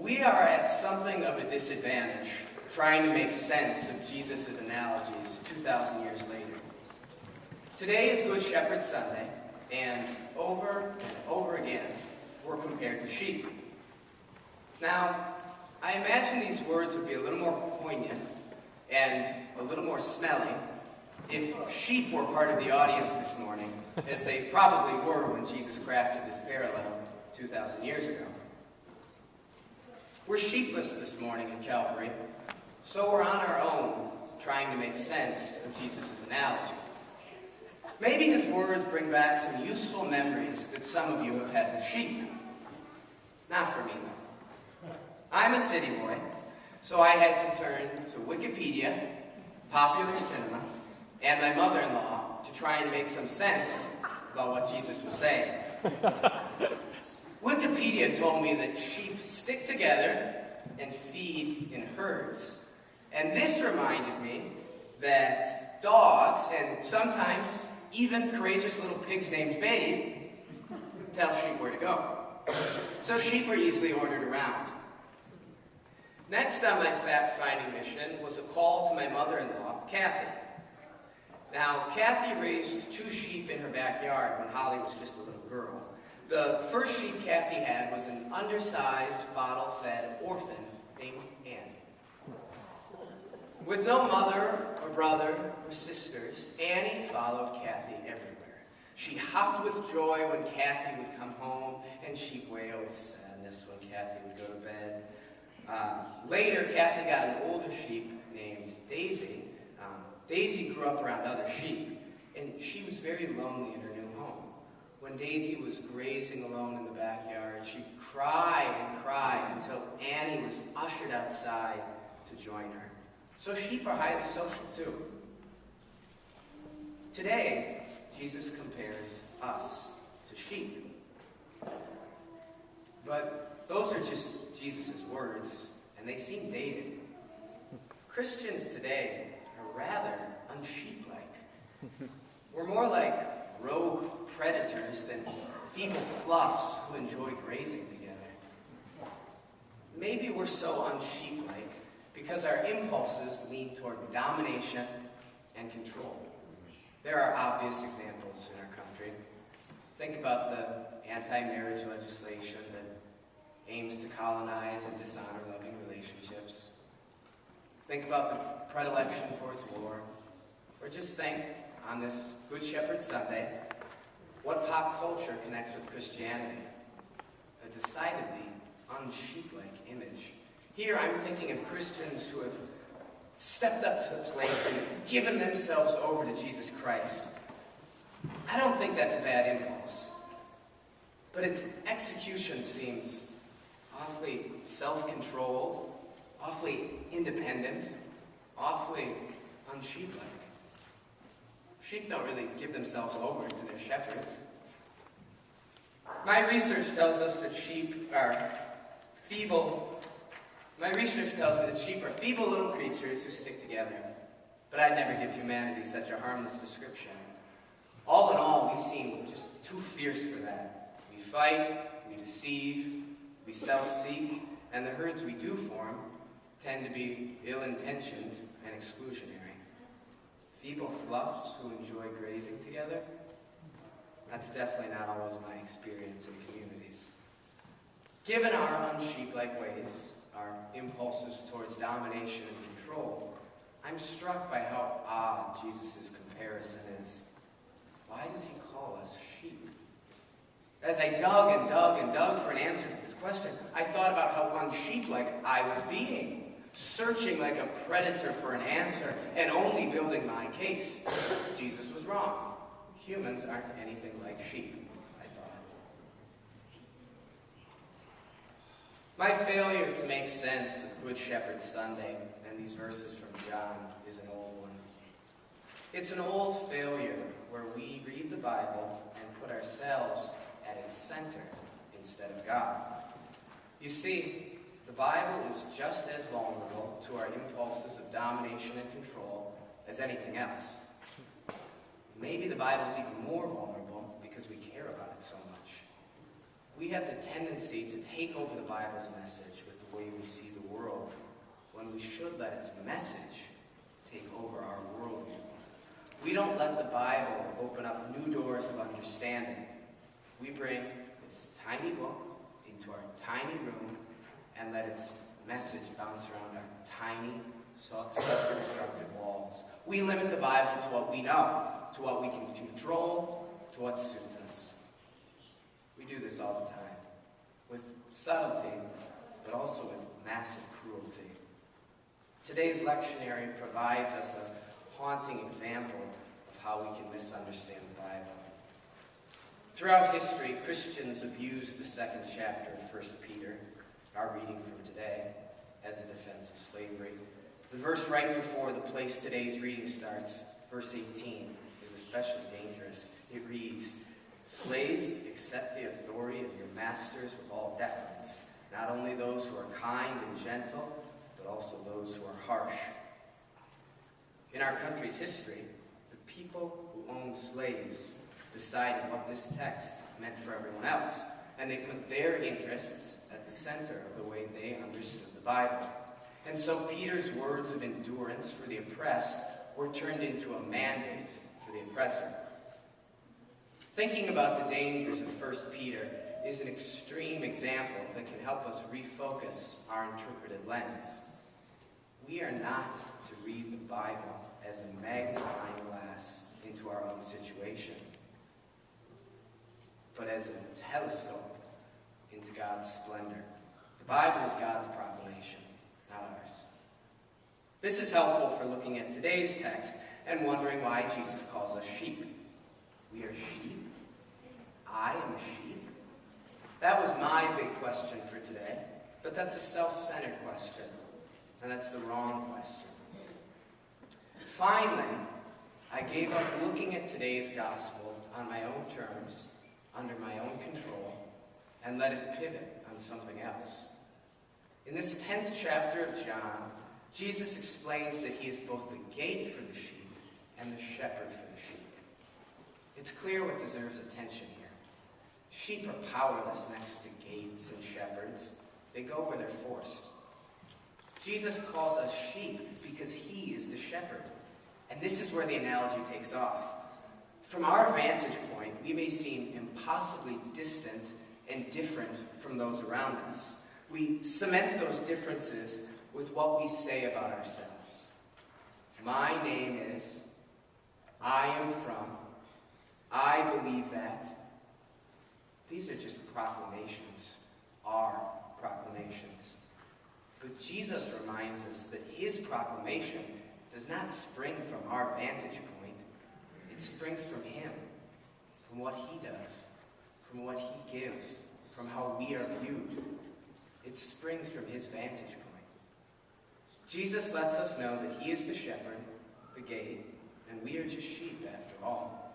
We are at something of a disadvantage trying to make sense of Jesus' analogies 2,000 years later. Today is Good Shepherd Sunday, and over again, we're compared to sheep. Now, I imagine these words would be a little more poignant and a little more smelly if sheep were part of the audience this morning, as they probably were when Jesus crafted this parallel 2,000 years ago. We're sheepless this morning at Calvary, so we're on our own trying to make sense of Jesus' analogy. Maybe his words bring back some useful memories that some of you have had with sheep. Not for me, though. I'm a city boy, so I had to turn to Wikipedia, Popular Cinema, and my mother-in-law to try and make some sense about what Jesus was saying. Wikipedia told me that sheep stick together and feed in herds. And this reminded me that dogs, and sometimes even courageous little pigs named Babe, tell sheep where to go. So sheep are easily ordered around. Next on my fact-finding mission was a call to my mother-in-law, Kathy. Now, Kathy raised 2 sheep in her backyard when Holly was just a little girl. The first sheep Kathy had was an undersized, bottle-fed orphan named Annie. With no mother or brother or sisters, Annie followed Kathy everywhere. She hopped with joy when Kathy would come home, and she'd wail with sadness when Kathy would go to bed. Later, Kathy got an older sheep named Daisy. Daisy grew up around other sheep, and she was very lonely in her new home. When Daisy was grazing alone in the backyard, she'd cry and cry until Annie was ushered outside to join her. So sheep are highly social too. Today, Jesus compares us to sheep. But those are just Jesus' words, and they seem dated. Christians today are rather unsheep-like. We're more like rogue predators than feeble fluffs who enjoy grazing together. Maybe we're so unsheep-like because our impulses lean toward domination and control. There are obvious examples in our country. Think about the anti-marriage legislation that aims to colonize and dishonor loving relationships. Think about the predilection towards war. Or just think, on this Good Shepherd Sunday, what pop culture connects with Christianity? A decidedly unsheep-like image. Here I'm thinking of Christians who have stepped up to the plate and given themselves over to Jesus Christ. I don't think that's a bad impulse, but its execution seems awfully self-controlled, awfully independent, awfully unsheep-like. Sheep don't really give themselves over to their shepherds. My research tells us that sheep are feeble. My research tells me that sheep are feeble little creatures who stick together. But I'd never give humanity such a harmless description. All in all, we seem just too fierce for that. We fight, we deceive, we self-seek, and the herds we do form tend to be ill-intentioned and exclusionary. Feeble fluffs who enjoy grazing together? That's definitely not always my experience in communities. Given our unsheep-like ways, our impulses towards domination and control, I'm struck by how odd Jesus' comparison is. Why does he call us sheep? As I dug and dug and dug for an answer to this question, I thought about how unsheep-like I was being. Searching like a predator for an answer and only building my case. Jesus was wrong. Humans aren't anything like sheep, I thought. My failure to make sense of Good Shepherd Sunday and these verses from John is an old one. It's an old failure where we read the Bible and put ourselves at its center instead of God. You see, the Bible is just as vulnerable to our impulses of domination and control as anything else. Maybe the Bible's even more vulnerable because we care about it so much. We have the tendency to take over the Bible's message with the way we see the world, when we should let its message take over our worldview. We don't let the Bible open up new doors of understanding. We bring this tiny book into our tiny room and let its message bounce around our tiny, self-constructed walls. We limit the Bible to what we know, to what we can control, to what suits us. We do this all the time, with subtlety, but also with massive cruelty. Today's lectionary provides us a haunting example of how we can misunderstand the Bible. Throughout history, Christians have used the second chapter of 1 Peter, our reading from today, as a defense of slavery. The verse right before the place today's reading starts, verse 18, is especially dangerous. It reads, "Slaves, accept the authority of your masters with all deference, not only those who are kind and gentle, but also those who are harsh." In our country's history, the people who owned slaves decided what this text meant for everyone else, and they put their interests at the center of the way they understood the Bible. And so Peter's words of endurance for the oppressed were turned into a mandate for the oppressor. Thinking about the dangers of 1 Peter is an extreme example that can help us refocus our interpretive lens. We are not to read the Bible as a magnifying glass into our own situation, but as a telescope into God's splendor. The Bible is God's proclamation, not ours. This is helpful for looking at today's text and wondering why Jesus calls us sheep. We are sheep? I am a sheep? That was my big question for today, but that's a self-centered question, and that's the wrong question. Finally, I gave up looking at today's gospel on my own terms, under my own control, and let it pivot on something else. In this 10th chapter of John, Jesus explains that he is both the gate for the sheep and the shepherd for the sheep. It's clear what deserves attention here. Sheep are powerless next to gates and shepherds. They go where they're forced. Jesus calls us sheep because he is the shepherd. And this is where the analogy takes off. From our vantage point, we may seem impossibly distant and different from those around us. We cement those differences with what we say about ourselves. My name is, I am from, I believe that. These are just proclamations, our proclamations. But Jesus reminds us that his proclamation does not spring from our vantage point. It springs from him, from what he does, from what he gives, from how we are viewed. It springs from his vantage point. Jesus lets us know that he is the shepherd, the gate, and we are just sheep after all.